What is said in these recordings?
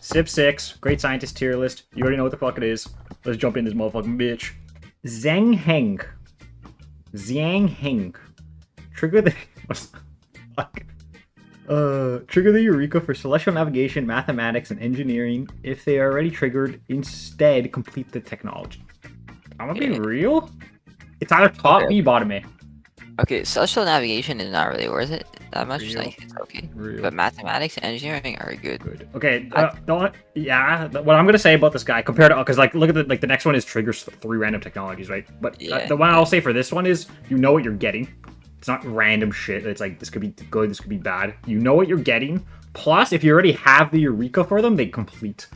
Sip 6, great scientist tier list. You already know what the fuck it is. Let's jump in this motherfucking bitch. Zhang Heng. Zhang Heng. Trigger the... What's the fuck? Trigger the Eureka for Celestial Navigation, Mathematics, and Engineering. If they are already triggered, instead complete the technology. I'm gonna be real. It's either top B, bottom A. Okay, celestial navigation is not really worth it that much. Real. Like, it's okay. Real. But mathematics and engineering are good. Okay, what I'm gonna say about this guy compared to, because like look at the next one is triggers 3 random technologies, right? But the one I'll say for this one is you know what you're getting. It's not random shit. It's like this could be good, this could be bad. You know what you're getting. Plus, if you already have the Eureka for them, they complete.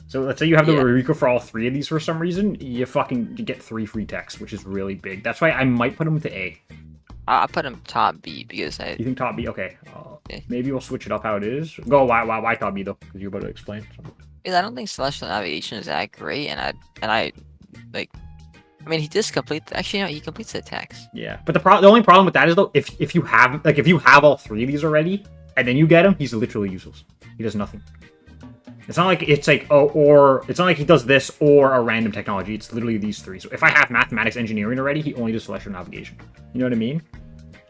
So let's say you have the Eureka for all 3 of these for some reason, you get 3 free techs, which is really big. That's why I might put them to A. I'll put them top B because I... You think top B? Okay. Maybe we'll switch it up how it is. Go, why top B though? Because you're about to explain. Because I don't think celestial navigation is that great, and I like... I mean, he does complete... Actually, no, he completes the techs. Yeah, but the only problem with that is though, if you have all 3 of these already, and then you get him, he's literally useless. He does nothing. It's not like it's like it's not like he does this or a random technology. It's literally these 3. So if I have mathematics, engineering already, he only does celestial navigation. You know what I mean?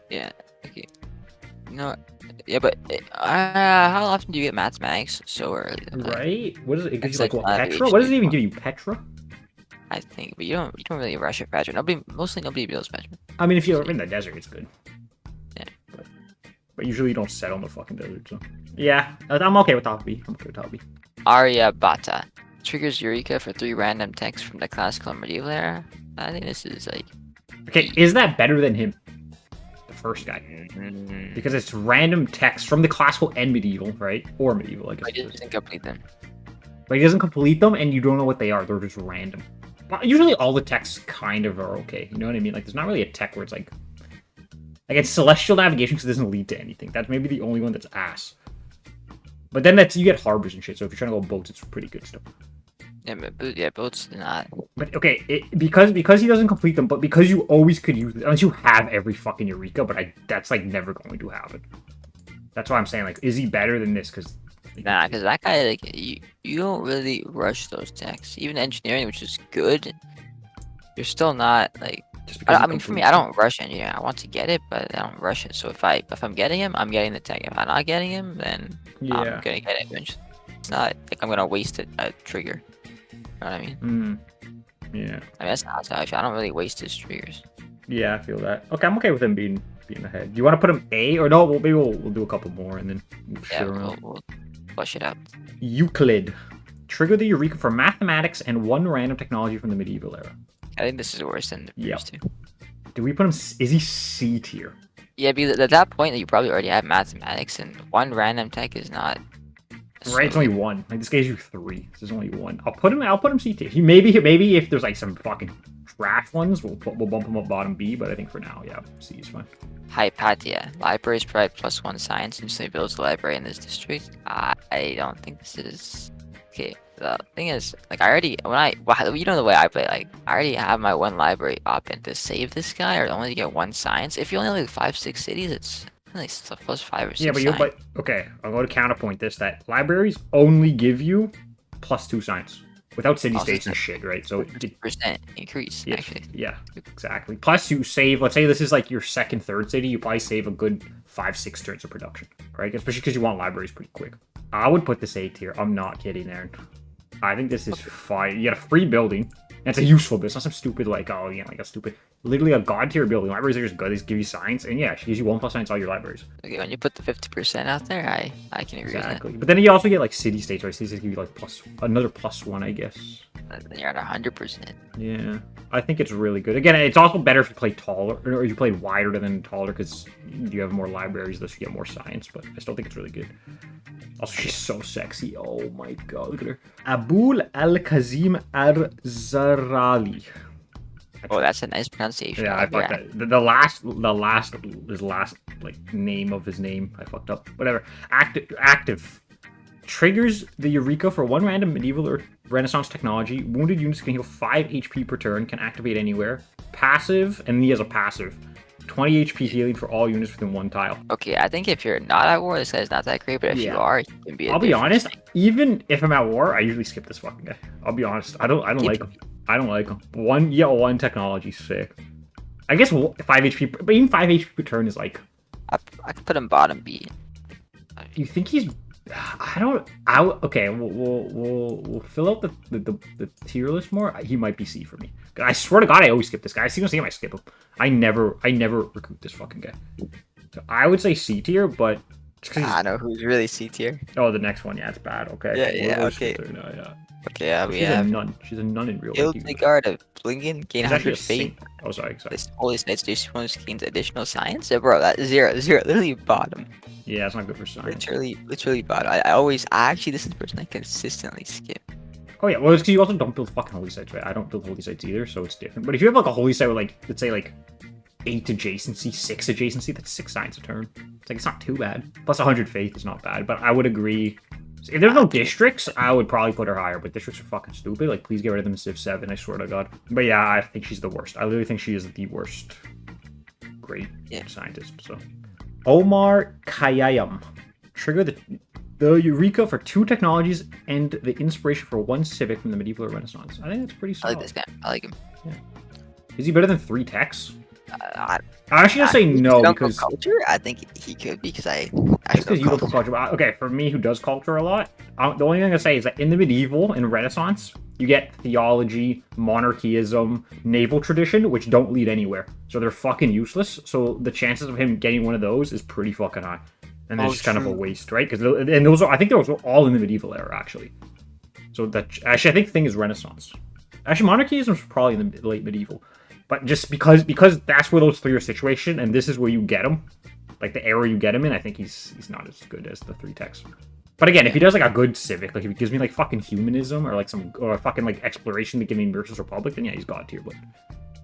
Yeah. Okay. No. Yeah, but how often do you get mathematics so early? Right. What is it? It gives you like what, Petra? What does it even give you? Petra? I think, but you don't really rush it Petra. Mostly nobody builds Petra. I mean, if you're in the desert, it's good. Yeah. But usually you don't set on the fucking desert. So yeah, I'm okay with top B. Aryabhata triggers Eureka for 3 random texts from the classical and medieval era. I think this is like... Okay, is that better than him? The first guy. Because it's random text from the classical and medieval, right? Or medieval, I guess. But he doesn't complete them. But he doesn't complete them, and you don't know what they are. They're just random. But usually all the texts kind of are okay. You know what I mean? Like, there's not really a tech where it's like... Like, it's celestial navigation because it doesn't lead to anything. That's maybe the only one that's ass. But then you get harbors and shit, so if you're trying to go boats, it's pretty good stuff. Yeah, boats not. But okay, because he doesn't complete them, but because you always could use it, unless you have every fucking Eureka, but that's like never going to happen. That's why I'm saying, like, is he better than this? Because nah, because that guy, like, you don't really rush those texts. Even engineering, which is good, you're still not like... I mean, for me, I don't rush engineering. I want to get it, but I don't rush it. So if I'm getting him, I'm getting the tech. If I'm not getting him, then I'm gonna get it eventually. It's not like I'm gonna waste a trigger. You know what I mean? Yeah. I mean, that's not how I feel. I don't really waste his triggers. Yeah, I feel that. Okay, I'm okay with him being ahead. Do you want to put him A or no? Maybe we'll do a couple more and then we'll flush it out. Euclid. Trigger the Eureka for mathematics and 1 random technology from the medieval era. I think this is worse than the previous 2. Do we put him? Is he C tier? Yeah, because at that point, you probably already have mathematics, and 1 random tech is not. Right, it's only 1. Like, this gives you 3. This is only 1. I'll put him C tier. Maybe if there's like some fucking trash ones, we'll bump him up bottom B. But I think for now, yeah, C is fine. Hypatia. Libraries provide +1 science instantly builds a library in this district. I don't think this is okay. The thing is, like, you know the way I play, like, I already have my 1 library open to save this guy or only to get 1 science. If you only have like 5-6 cities, it's like plus 5 or 6. Yeah, but okay, I'll go to counterpoint this. That libraries only give you +2 science without city states and shit, right? So % increase, actually. Yeah, exactly. Plus you save. Let's say this is like your 2nd, 3rd city. You probably save a good 5-6 turns of production, right? Especially because you want libraries pretty quick. I would put this A tier. I'm not kidding, Aaron. I think this is fine. You get a free building. And it's a useful business. Not some stupid, like, oh, yeah, like a stupid... Literally a god tier building. Libraries are just good. They just give you science. And yeah, she gives you 1+ science all your libraries. Okay, when you put the 50% out there, I can agree with that. But then you also get, like, city states, right? City states give you, like, another +1, I guess. Then you're at 100%. Yeah. I think it's really good. Again, it's also better if you play taller, or you play wider than taller, because you have more libraries, thus you get more science. But I still think it's really good. Also, she's so sexy. Oh my god, look at her. Abul Al-Kazim Ar-Zarali. Oh, that's a nice pronunciation. Yeah, I fucked that. The last like name of his name, I fucked up. Whatever. Active. Triggers the Eureka for 1 random medieval or Renaissance technology. Wounded units can heal 5 HP per turn, can activate anywhere. Passive, and he has a passive. 20 HP healing for all units within 1 tile. Okay, I think if you're not at war, this guy's not that great. But if you are, he can be. I'll be honest. Even if I'm at war, I usually skip this fucking guy. I'll be honest. I don't like him. I don't like him. One technology sick. I guess 5 HP, but even 5 HP per turn is like. I could put him bottom B. You think he's? Okay, we'll fill out the tier list more. He might be C for me. I swear to God, I always skip this guy. I see him, I skip him. I never recruit this fucking guy. So I would say C tier, but I know who's really C tier. Oh, the next one, yeah, it's bad. Okay. Yeah. Okay. Okay, we have. She's a nun in real life. Hildegard of Blingen gain 100 fate. Oh, sorry. This holy snitch bonus gains additional science. So, bro, that's 0. Literally bottom. Yeah, it's not good for science. Literally bottom. Actually, this is the person I consistently skip. Oh yeah, well, it's because you also don't build fucking holy sites, right? I don't build holy sites either, so it's different. But if you have like a holy site with like, let's say like 8 adjacency, 6 adjacency, that's 6 science a turn. It's not too bad. Plus 100 faith is not bad, but I would agree. If there's no districts, I would probably put her higher, but districts are fucking stupid. Like, please get rid of them in Civ 7, I swear to God. But yeah, I think she's the worst. I literally think she is the worst great scientist, so. Omar Khayyam. Trigger the Eureka for 2 technologies and the inspiration for 1 civic from the medieval or Renaissance. I think that's pretty solid. I like this guy. I like him. Yeah. Is he better than 3 techs? I'm actually gonna say no because culture. I think he could because because you don't put culture. Okay, for me who does culture a lot, the only thing I'm gonna say is that in the medieval and Renaissance, you get theology, monarchism, naval tradition, which don't lead anywhere, so they're fucking useless. So the chances of him getting one of those is pretty fucking high, and it's just kind of a waste, right? Because those are, I think those were all in the medieval era actually. So that actually I think the thing is Renaissance. Actually, monarchism is probably in the late medieval. But just because that's where those 3 are situated, and this is where you get him, like the era you get him in, I think he's not as good as the 3 techs. But again, if he does like a good civic, like if he gives me like fucking humanism or like or fucking like exploration to give me versus Republic, then yeah, he's god tier. But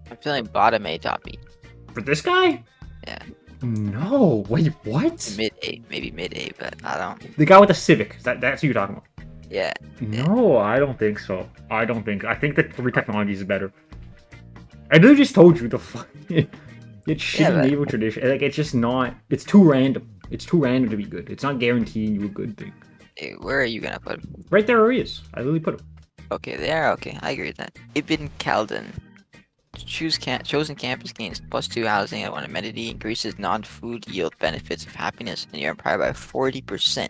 I'm feeling bottom A, top B. For this guy? Yeah. No, wait, what? Mid A, maybe mid A, but I don't. The guy with the civic, that's who you're talking about. Yeah. No, I don't think so. I think that 3 technologies is better. I literally just told you the fucking it's shitty naval tradition. Like it's just not. It's too random. It's too random to be good. It's not guaranteeing you a good thing. Hey, where are you gonna put him? Right there where he is. I literally put him. Okay, there. Okay, I agree with that. Ibn Khaldun. Chosen campus gains +2 housing and 1 amenity, increases non-food yield benefits of happiness in your empire by 40%.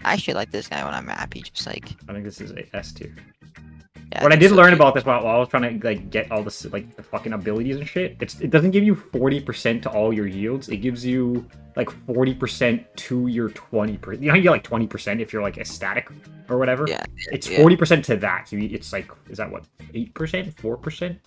I actually like this guy when I'm happy. Just like I think this is a S tier. Yeah, what I did learn about this while I was trying to like get all this like the fucking abilities and shit, it doesn't give you 40% to all your yields. It gives you like 40% to your 20%. You know how you get like 20% if you're like ecstatic or whatever? Yeah. It's 40% to that. So it's like, is that what, 8%? 4%?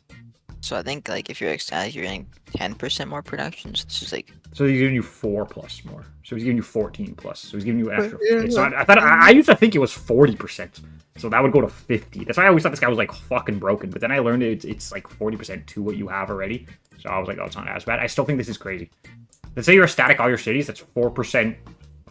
So I think like if you're ecstatic, you're getting 10% more production. So this is like. So he's giving you 4 plus more. So he's giving you 14 plus. So he's giving you extra. It's not, I used to think it was 40%. So that would go to 50. That's why I always thought this guy was like fucking broken. But then I learned it's like 40% to what you have already. So I was like, oh, it's not as bad. I still think this is crazy. Let's say you're ecstatic all your cities. That's 4%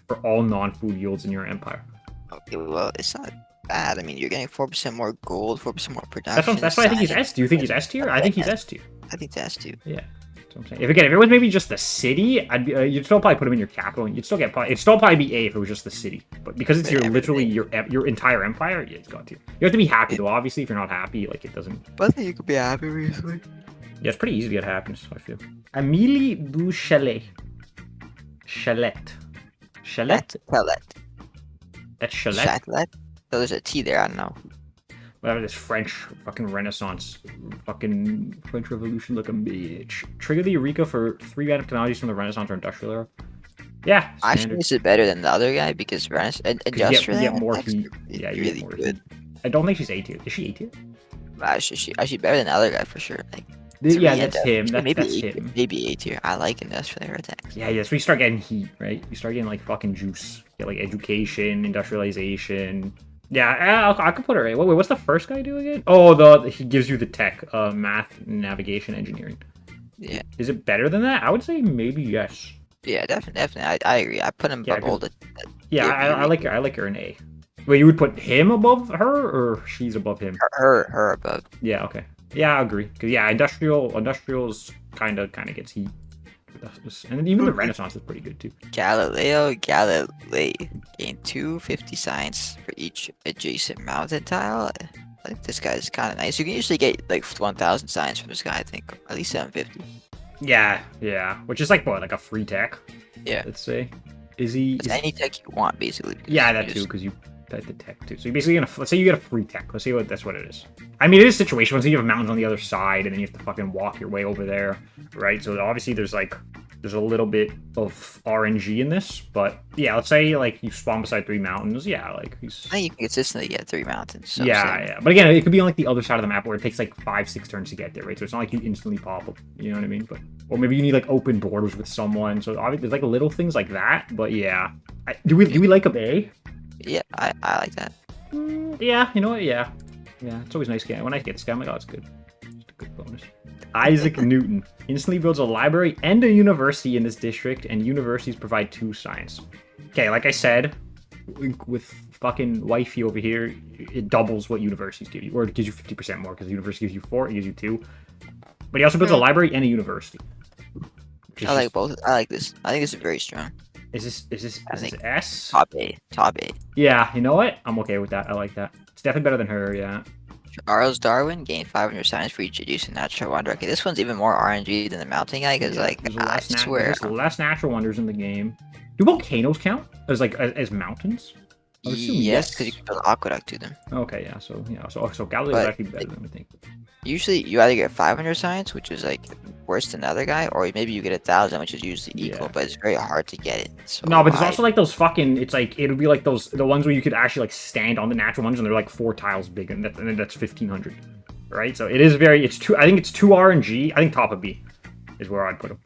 for all non-food yields in your empire. Okay, well, it's not bad. I mean, you're getting 4% more gold, 4% more production. That's why I think he's S. Do you think he's S tier? I think he's S tier. I think it's S tier. Yeah. That's what I'm saying. If it was maybe just the city, I'd be, you'd still probably put him in your capital. You'd still get it'd still probably be A if it was just the city. But because it's literally your entire empire, yeah, it's god tier. You have to be happy though. Obviously, if you're not happy, like it doesn't. But I think you could be happy recently. Yeah, it's pretty easy to get happiness. I feel. Amélie du Chalet. Chalet. Chalet. That's Chalet. Chalet. So there's a T there. I don't know. Whatever, this French fucking Renaissance, fucking French Revolution looking bitch. Trigger the Eureka for 3 random technologies from the Renaissance or Industrial era. Yeah, actually, this is better than the other guy because Industrial. You get more heat. Yeah, you really get more good. Heat. I don't think she's A tier. Is she A tier? Actually better than the other guy for sure. Like, yeah, that's him. That's him. Maybe A tier. I like Industrial era attacks. Yeah, so you start getting heat, right? You start getting like fucking juice. You get like education, industrialization. Yeah, I could put her A. Wait, what's the first guy do again? Oh, he gives you the tech, math, navigation, engineering. Yeah. Is it better than that? I would say maybe yes. Yeah, definitely. I agree. I put him above I like her. I like her in A. Wait, you would put him above her, or she's above him? Her above. Yeah. Okay. Yeah, I agree. Cause yeah, industrials kind of gets heat. And then even the Renaissance is pretty good too. Galileo Galilei gained 250 science for each adjacent mountain tile. I think this guy's kind of nice. You can usually get like 1,000 science from this guy. I think at least 750. Yeah, which is like what, like a free tech? Yeah. Let's say. Is he? It's any tech you want, basically. Yeah, that too, because you type the tech too. So you're basically gonna, let's say you get a free tech. Let's see what that's what it is. I mean, it is situational. So you have mountains on the other side, and then you have to fucking walk your way over there, right? So obviously there's a little bit of RNG in this, but yeah, let's say like you spawn beside 3 mountains. Yeah, like he's. I think you can consistently get 3 mountains. So Yeah. But again, it could be on like the other side of the map where it takes like 5-6 turns to get there, right? So it's not like you instantly pop up. You know what I mean? But or maybe you need like open borders with someone. So obviously there's like little things like that. But yeah, do we like a bay? Yeah, I like that. Yeah, you know what? Yeah, it's always nice getting. When I get this guy, I'm like, oh, it's good. Just a good bonus. Isaac Newton instantly builds a library and a university in this district, and universities provide 2 science. Okay, like I said, with fucking wifey over here, it doubles what universities give you, or it gives you 50% more because the university gives you 4, it gives you 2. But he also builds a library and a university. I like both. I like this. I think this is very strong. Is this S? Top 8. Top 8. Yeah, you know what? I'm okay with that. I like that. It's definitely better than her, yeah. Charles Darwin gained 500 science for each adjacent natural wonder. Okay, this one's even more RNG than the mountain guy, because I swear. There's less natural wonders in the game. Do volcanoes count as mountains? Yes, because you can build an aqueduct to them. Okay, yeah. So Galileo is actually better than we think. Usually, you either get 500 science, which is like worse than the other guy, or maybe you get 1,000, which is usually equal. But it's very hard to get it. So no, but there's also like those fucking. It's like it would be like the ones where you could actually like stand on the natural ones, and they're like 4 tiles big, and that's 1,500, right? So it is very. It's 2. I think it's 2 RNG. I think top of B is where I'd put them.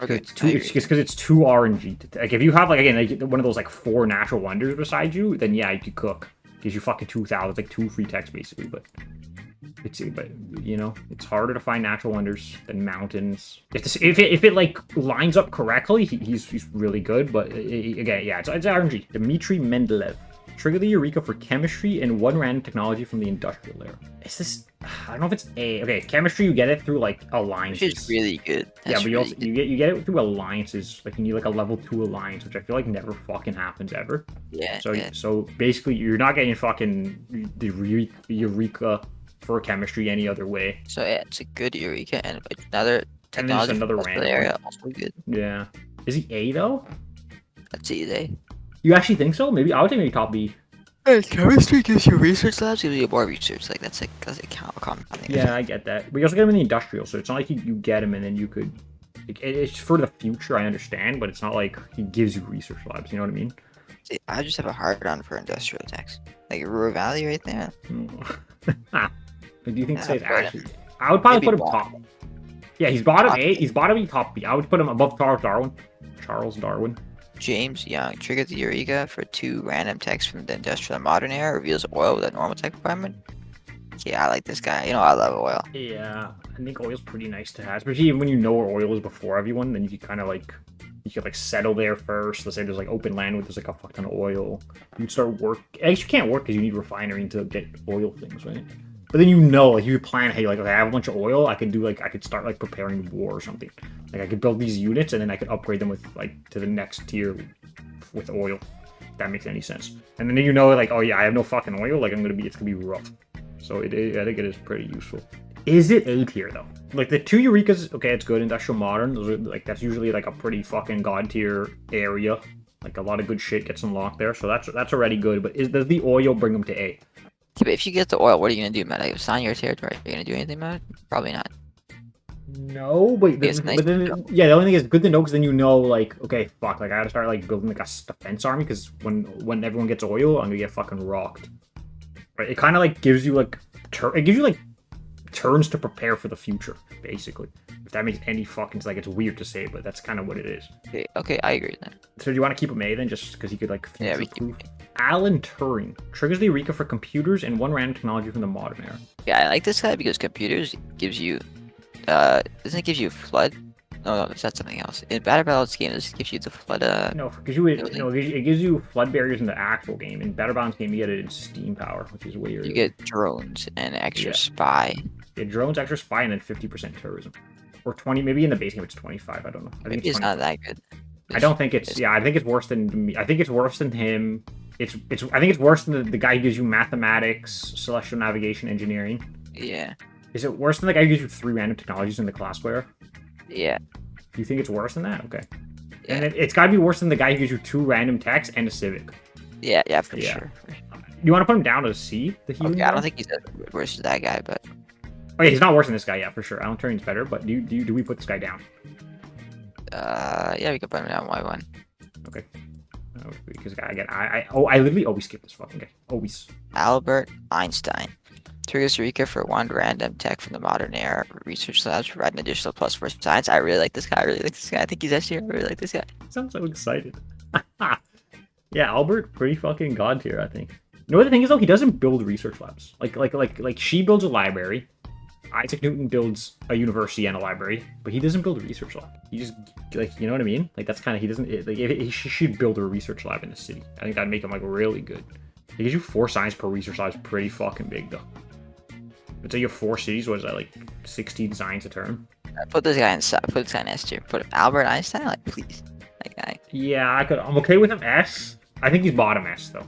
Okay, it's because it's 2 RNG. Like if you have like again like one of those like 4 natural wonders beside you, then yeah, you could cook. Gives you fucking 2,000. It's like 2 free techs basically, but you know, it's harder to find natural wonders than mountains. If it like lines up correctly, he's really good. But again, yeah, it's RNG. Dmitry Mendeleev. Trigger the Eureka for chemistry and 1 random technology from the industrial era. Is this? I don't know if it's A. Okay, chemistry you get it through like alliances. Which is really good. That's but you also you get it through alliances. Like you need like a level 2 alliance, which I feel like never fucking happens ever. Yeah. So basically, you're not getting fucking the Eureka for chemistry any other way. So yeah, it's a good Eureka and another technology and another random area also good. Yeah. Is he A though? That's easy. You actually think so? Maybe I would think maybe top B. Chemistry gives you research labs, gives you more research. Like that's a common thing. Yeah, I get that. But you also get him in the industrial, so it's not like you get him and then you could. It's for the future, I understand, but it's not like he gives you research labs. You know what I mean? See, I just have a hard on for industrial attacks. Like Ruhr Valley right there. Do you think it's actually? I would probably put him top. Yeah, he's bottom A. He's bottom E, top B. I would put him above Charles Darwin. Charles Darwin. James Young triggered the Eureka for 2 random techs from the industrial and modern era. Reveals oil with a normal tech requirement. Yeah, I like this guy. You know, I love oil. Yeah, I think oil's pretty nice to have, especially when you know where oil is before everyone. Then you can kind of like settle there first. Let's say there's like open land with there's like a fuck ton of oil. You can start work. Actually, you can't work because you need refinery to get oil things, right? But then you know, like you plan, hey, like okay, I have a bunch of oil. I could start like preparing war or something. Like I could build these units and then I could upgrade them with like to the next tier with oil. If that makes any sense. And then you know, like oh yeah, I have no fucking oil. Like it's gonna be rough. So I think it is pretty useful. Is it A tier though? Like the 2 Eurekas, okay, it's good. Industrial modern, those are like that's usually like a pretty fucking god tier area. Like a lot of good shit gets unlocked there, so that's already good. But does the oil bring them to A? Yeah, but if you get the oil, what are you gonna do, Matt? Like, sign your territory. Are you gonna do anything about it? Probably not. No, but then, yeah, the only thing is good to know because then you know, like, okay, fuck, like I gotta start like building like a defense army because when everyone gets oil, I'm gonna get fucking rocked. Right? It kind of like gives you like turns to prepare for the future, basically. If that makes any fucking like it's weird to say, but that's kind of what it is. Okay, I agree with that. So do you want to keep him A then, just because he could like future proof? Alan Turing triggers the Eureka for computers and 1 random technology from the modern era. Yeah, I like this guy because computers gives you, doesn't it give you flood? No, that's something else. In Battle Battles game, this gives you the flood. No, because it gives you flood barriers in the actual game. In Battle Battles game, you get it in steam power, which is weird. You get drones and extra spy. Yeah, drones, extra spy, and then 50% tourism. or 20. Maybe in the base game it's 25. I don't know. I think Maybe it's not that good. I don't think it's. Yeah, I think it's worse than me. I think it's worse than him. It's. I think it's worse than the guy who gives you mathematics, celestial navigation, engineering. Yeah. Is it worse than the guy who gives you 3 random technologies in the class square? Yeah. Do you think it's worse than that? Okay. Yeah. And it's got to be worse than the guy who gives you 2 random techs and a civic. Yeah, for sure. You want to put him down to C? The healing. Okay, I don't think he's as worse as that guy, but. Oh yeah, he's not worse than this guy, yeah, for sure. I don't think he's better, but do we put this guy down? Yeah, we could put him down. Why one? Okay. Because I literally always skip this fucking guy. Always. Albert Einstein. Triggers Eureka for 1 random tech from the modern era. Research labs provide an additional plus for science. I really like this guy. I think he's actually. I really like this guy. Sounds so excited. Yeah, Albert, pretty fucking god tier, I think. You know what the thing is though? He doesn't build research labs. Like she builds a library. Isaac Newton builds a university and a library, but he doesn't build a research lab. He just, like, you know what I mean? Like, that's kind of, he doesn't, like, he should build a research lab in the city. I think that'd make him, like, really good. He gives you 4 science per research lab is pretty fucking big, though. But say you have 4 cities, what is that, like, 16 science a term? Put this guy in S tier. Put Albert Einstein, like, please. Like, yeah, I'm okay with him S. I think he's bottom S, though.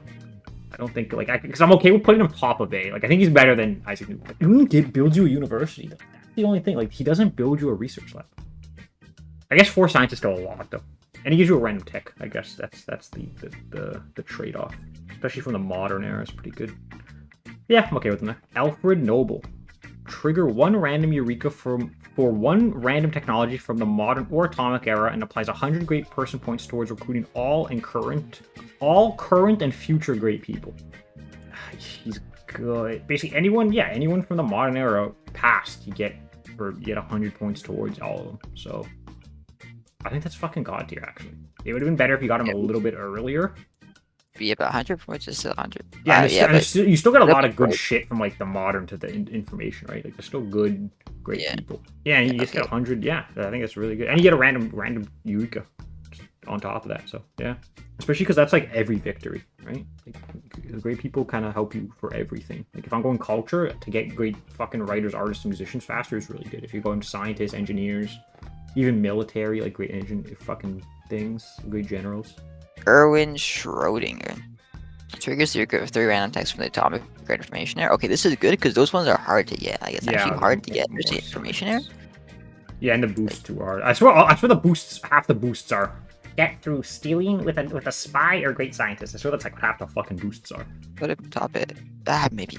I don't think, like, because I'm okay with putting him top of A. Like, I think he's better than Isaac Newton. Newton builds you a university, though. That's the only thing. Like, he doesn't build you a research lab. I guess 4 science is still a lot, though. And he gives you a random tech. I guess that's the trade-off. Especially from the modern era, is pretty good. Yeah, I'm okay with him there. Alfred Noble. Trigger 1 random Eureka for 1 random technology from the modern or atomic era and applies 100 great person points towards recruiting all current and future great people. He's good. Basically, anyone from the modern era past, you get 100 points towards all of them. So I think that's fucking god tier, actually. It would have been better if you got him a little bit earlier. Yeah, but 100 points is still 100. Yeah, you still got a lot of good shit from, like, the modern to the information, right? Like, there's still great people. Yeah, and you just get 100. Yeah, I think that's really good. And you get a random Eureka on top of that. So yeah, especially because that's like every victory, right? Like, the great people kind of help you for everything. Like, if I'm going culture, to get great fucking writers, artists, and musicians faster is really good. If you're going scientists, engineers, even military, like great fucking things, great generals. Erwin Schrödinger. Triggers your 3 random texts from the atomic great information error. Okay, this is good because those ones are hard to get. Like, it's actually hard to get the information error. Yeah, and the boosts too hard. I swear the boosts, half the boosts are get through stealing with a spy or great scientist. I swear that's like what half the fucking boosts are. Put it top it. Maybe.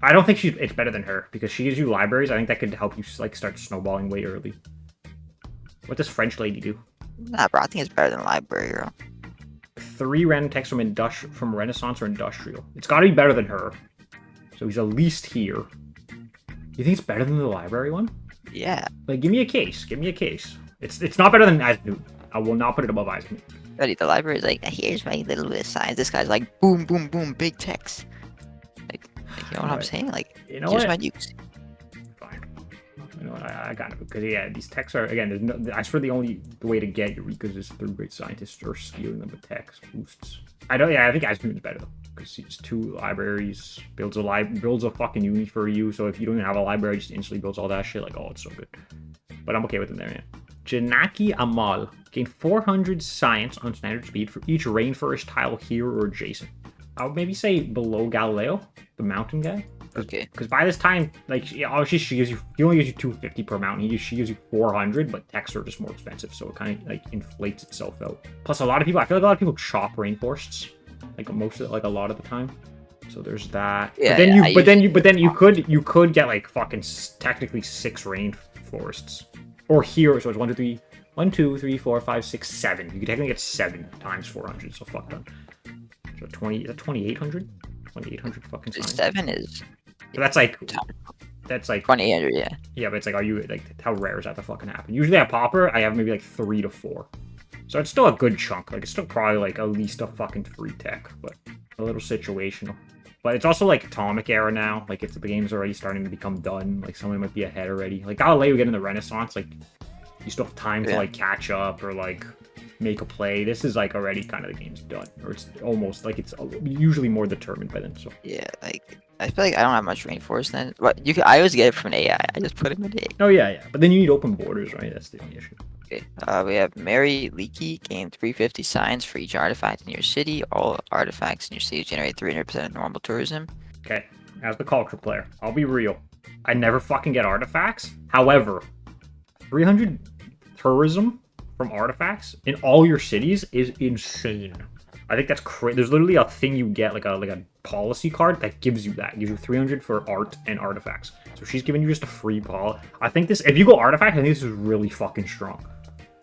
I don't think it's better than her because she gives you libraries. I think that could help you like start snowballing way early. What does French lady do? Nah, bro, I think it's better than library, bro. 3 random texts from Renaissance or Industrial. It's got to be better than her. So he's at least here. You think it's better than the library one? Yeah. Like, give me a case. Give me a case. It's not better than Isaac Newton. I will not put it above Isaac Newton. Buddy, the library is like, here's my little bit of science. This guy's like, boom, boom, boom, big text. Like you know what I'm saying? Like, you know here's what? my use. Fine. You know what? I got it. Because, yeah, these texts are, again, I swear the way to get Eureka's is through great scientists or stealing them with text boosts. I think Isaac Newton's better, though. Because he's 2 libraries, builds a fucking uni for you. So if you don't even have a library, just instantly builds all that shit. Like, oh, it's so good. But I'm okay with him there, man. Janaki Amal. Gain 400 science on standard speed for each Rainforest tile here or adjacent. I would maybe say below Galileo, the mountain guy. Okay. Because by this time, like, obviously he only gives you 250 per mountain. She gives you 400, but techs are just more expensive, so it kind of like inflates itself out. Plus, I feel like a lot of people chop rainforests, like a lot of the time. So there's that. Yeah. But then you could get like fucking technically 6 rainforests, or here. So it's 1, 2, 3, 4, 5, 6, 7. You could technically get 7 times 400. So fuck done. So 2,800. 2,800 fucking science. 7 is. So that's like 2,800, yeah. Yeah, but it's like, are you like, how rare is that to fucking happen? Usually at Popper, I have maybe like 3 to 4. So it's still a good chunk. Like, it's still probably like at least a fucking 3 tech, but a little situational. But it's also like atomic era now. Like, the game's already starting to become done. Like, someone might be ahead already. Like Galileo getting the Renaissance, like, you still have time to like catch up or like make a play. This is like already kind of the game's done, or it's almost like it's usually more determined by then. So Yeah, like I feel like I don't have much Rainforest then. But you can, I always get it from an AI. I just put him in the oh yeah, but then you need open borders, right? That's the only issue. Okay. We have Mary Leaky, gain 350 science for each artifact in your city. All artifacts in your city generate 300% of normal tourism. Okay, as the culture player, I'll be real. I never fucking get artifacts. However, 300 tourism from artifacts in all your cities is insane. I think that's crazy. There's literally a thing you get, like a policy card that gives you that. It gives you 300 for art and artifacts. So she's giving you just a free pol. I think this, if you go artifact, I think this is really fucking strong.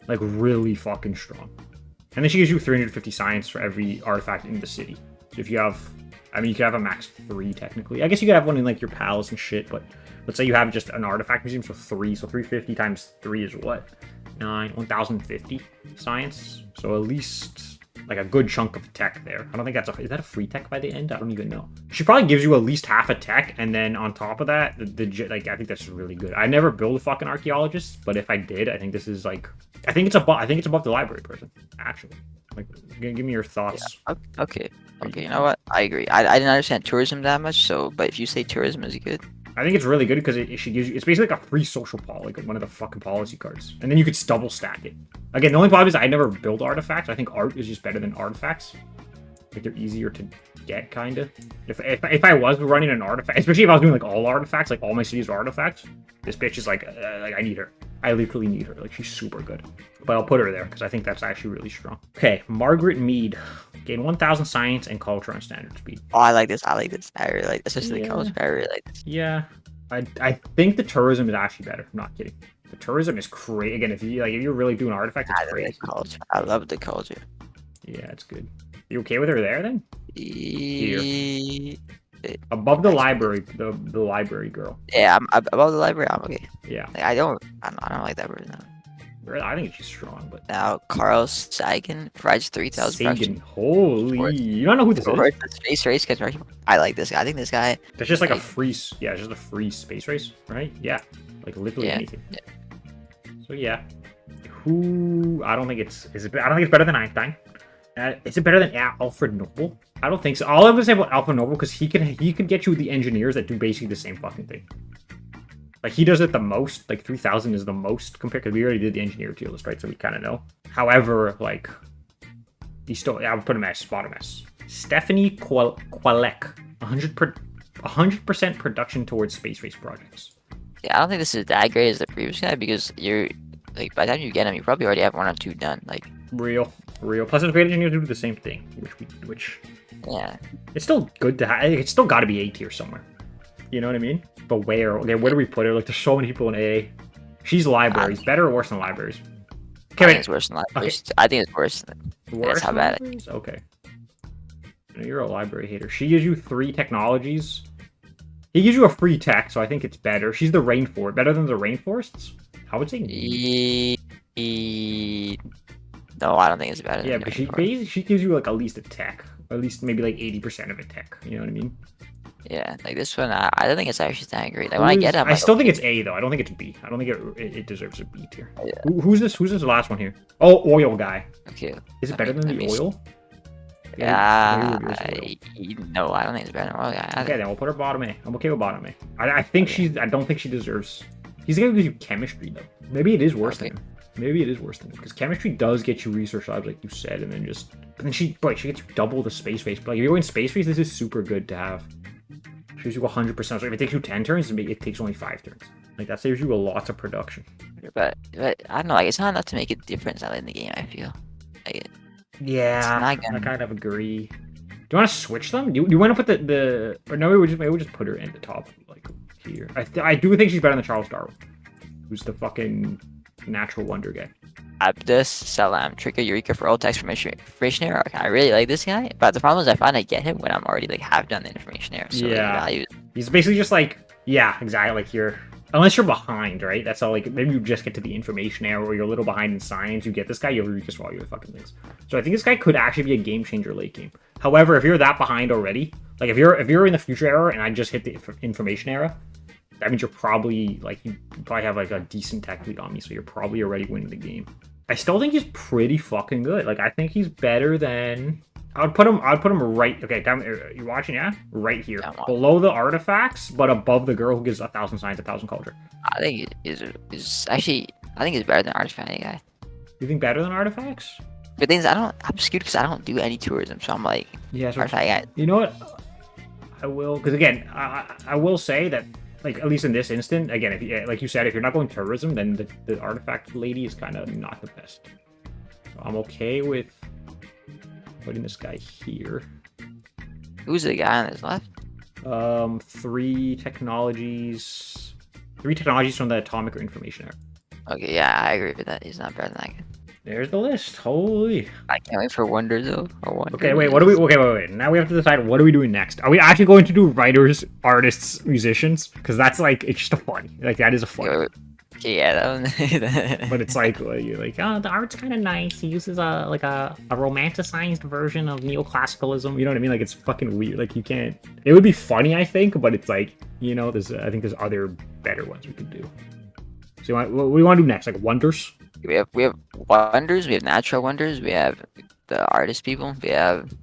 Like, really fucking strong. And then she gives you 350 science for every artifact in the city. So if you have, I mean, you could have a max 3 technically. I guess you could have one in like your palace and shit, but let's say you have just an artifact museum, so 3. So 350 times 3 is what? 1050 science. So at least like a good chunk of tech there. I don't think that's is that a free tech by the end? I don't even know. She probably gives you at least half a tech, and then on top of that, like I think that's really good. I never build a fucking archaeologist, but if I did, I think this is like, I think it's above the library person actually. Like, give me your thoughts. Yeah. Okay. You know what? I agree. I didn't understand tourism that much, so but if you say tourism is good. I think it's really good because she gives you, it's basically like a free social pol, like one of the fucking policy cards. And then you could double stack it. Again, the only problem is I never build artifacts. I think art is just better than artifacts. Like they're easier to get, kind of. If I was running an artifact, especially if I was doing like all artifacts, like all my cities are artifacts, this bitch is like I need her. I literally need her. Like, she's super good. But I'll put her there because I think that's actually really strong. Okay, Margaret Mead. Gain 1,000 science and culture on standard speed. Oh, I like this. I really like this. Especially the culture. I really like this. Yeah. I think the tourism is actually better. I'm not kidding. The tourism is crazy. Again, if you're really doing artifacts, it's crazy. Culture. I love the culture. Yeah, it's good. You okay with her there then? Here. Above the library, the library girl. Yeah, I'm above the library. I'm okay. Yeah. Like, I don't like that person. I think she's strong, but now Carl Sagan provides 3,000. Sagan, holy! You don't know who this is? The space race gets right. I like this guy. I think this guy. That's just like a free. Yeah, it's just a free space race, right? Yeah, like literally anything. Yeah. So yeah, who? I don't think it's. I don't think it's better than Einstein. Is it better than Alfred Nobel? I don't think so. All I'm gonna say about Alfred Nobel because he can get you the engineers that do basically the same fucking thing. Like, he does it the most. Like, 3,000 is the most compared, because we already did the engineer tier list, right? So we kind of know. However, like, he still, I would put him as bottom S. Stephanie Qualek, 100% production towards space race projects. Yeah, I don't think this is that great as the previous guy, because you're, like, by the time you get him, you probably already have 1 or 2 done. Like, real. Plus, it's great engineers do the same thing, which yeah, it's still good to have. It's still got to be A tier somewhere. You know what I mean? But where? Okay, where do we put her? Like, there's so many people in A. She's libraries. Better or worse than libraries? Okay, I think it's worse than libraries. Okay. I think it's worse. Worse? That's how bad it is. Okay. You're a library hater. She gives you 3 technologies. He gives you a free tech, so I think it's better. She's the rainforest. Better than the rainforests? I would say. No, I don't think it's better. Yeah, but she gives you like at least a tech. Or at least maybe like 80% of a tech. You know what I mean? Yeah, like this one, I don't think it's actually that great. Like when I get it, I still think it's A though. I don't think it's B. I don't think it deserves a B tier. Yeah. Who's this? Who's this last one here? Oh, oil guy. Okay. Is it better than the oil? Yeah. No, I don't think it's better than oil guy. Okay, then we'll put her bottom A. I'm okay with bottom A. I think she's. I don't think she deserves. He's gonna give you chemistry though. Maybe it is worse than him. Maybe it is worse than him because chemistry does get you research labs like you said, and then just. But then she gets you double the space race. But like if you're in space race, this is super good to have. She gives you 100%. So if it takes you 10 turns, it takes only 5 turns. Like that saves you a lot of production. But I don't know. Like it's not enough to make a difference in the game. I feel. Like, yeah, I kind of agree. Do you want to switch them? Do you want to put the? Or no, maybe we'll just put her in the top, like here. I do think she's better than Charles Darwin, who's the fucking natural wonder guy. Abdus Salam, Trigger Eureka for all text information error. I really like this guy, but the problem is I find I get him when I'm already like have done the information error. So yeah, he's basically just like exactly like unless you're behind, right? That's all. Like maybe you just get to the information error, or you're a little behind in science. You get this guy, you have Eureka for all your fucking things. So I think this guy could actually be a game changer late game. However, if you're that behind already, like if you're in the future era and I just hit the information era, that means you're probably like you probably have like a decent tech lead on me, so you're probably already winning the game. I still think he's pretty fucking good. Like I think he's better than. I'd put him right. Okay, down. You watching? Yeah, right here, below the artifacts, but above the girl who gives 1,000 science, 1,000 culture. I think is actually. I think he's better than Artifact guy. You think better than artifacts? But things I'm skewed because I don't do any tourism, so I'm like, yeah. So Artifact guy. You know what? I will, because again, I will say that, like at least in this instant, again, if you, like you said, if you're not going tourism, then the artifact lady is kind of not the best. So I'm okay with putting this guy here. Who's the guy on his left? Three technologies from the atomic or information era. Okay, yeah, I agree with that. He's not better than that guy. There's the list. Holy. I can't wait for Wonders though. Okay, wait. What do we? Okay, wait. Now we have to decide what are we doing next. Are we actually going to do writers, artists, musicians? Because that's like it's just a fun. Like that is a fun. Yeah, but it's like you're like, oh, the art's kind of nice. He uses a romanticized version of neoclassicalism. You know what I mean? Like it's fucking weird. Like you can't. It would be funny, I think, but it's like I think there's other better ones we could do. So what do we want to do next? Like wonders. We have wonders. We have natural wonders. We have the artist people. We have.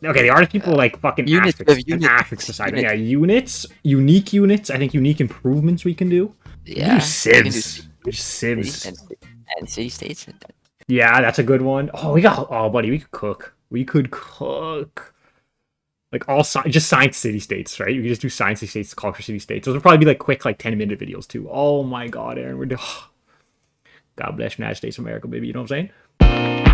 Okay, the artist people like fucking units. Affix society. Yeah, units, unique units. I think unique improvements we can do. Yeah, do civs. And city states. Yeah, that's a good one. Oh, buddy, we could cook. We could cook. Like just science city states, right? You could just do science city states, culture city states. Those would probably be like quick, like 10-minute videos too. Oh my god, Aaron, God bless United States of America, baby. You know what I'm saying?